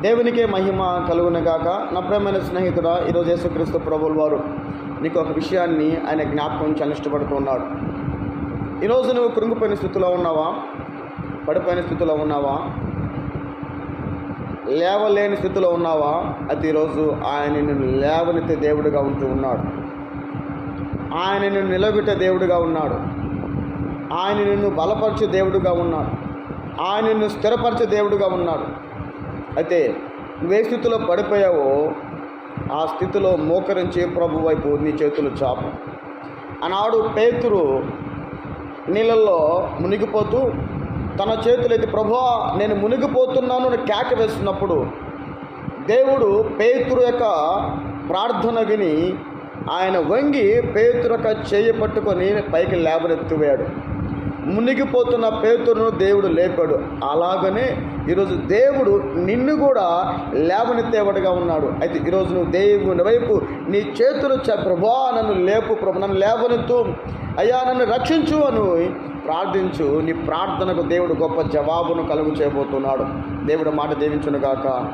దేవునికే మహిమ కలుగునుగాక. నా ప్రియమైన స్నేహితుడా, ఈరోజు యేసుక్రీస్తు ప్రభువుల వారు నీకు ఒక విషయాన్ని ఆయన జ్ఞాపకం చాలా ఇష్టపడుతున్నాడు. ఈరోజు నువ్వు కృంగిపోయిన స్థితిలో ఉన్నావా? పడిపోయిన స్థితిలో ఉన్నావా? లేవలేని స్థితిలో ఉన్నావా? అయితే ఈరోజు ఆయన నిన్ను లేవనెత్తే దేవుడిగా ఉంటూ ఉన్నాడు. ఆయన నిన్ను నిలబెట్టే దేవుడిగా ఉన్నాడు. ఆయన నిన్ను బలపరిచే దేవుడిగా ఉన్నాడు. ఆయన నిన్ను స్థిరపరిచే దేవుడిగా ఉన్నాడు. అయితే నువ్వే స్థితిలో పడిపోయావో ఆ స్థితిలో మోకరించి ప్రభు వైపు నీ చేతులు చాపు. ఆనాడు పేతురు నీళ్ళల్లో మునిగిపోతూ తన చేతులైతే ప్రభువా నేను మునిగిపోతున్నాను అని కేక వేస్తున్నప్పుడు దేవుడు పేతురు యొక్క ప్రార్థన విని ఆయన వంగి పేతురు యొక్క చేయి పట్టుకొని పైకి లేవనెత్తివేయాడు. మునిగిపోతున్న పేతురును దేవుడు లేపాడు. అలాగనే ఈరోజు దేవుడు నిన్ను కూడా లేవనెత్తేవాడుగా ఉన్నాడు. అయితే ఈరోజు నువ్వు దేవుని వైపు నీ చేతులు ప్రభువా నన్ను లేపు, ప్రభు నన్ను లేవనెత్తు, అయ్యా నన్ను రక్షించు అని ప్రార్థించు. నీ ప్రార్థనకు దేవుడు గొప్ప జవాబును కలుగు చేయబోతున్నాడు. దేవుడు మాట దీవించునుగాక.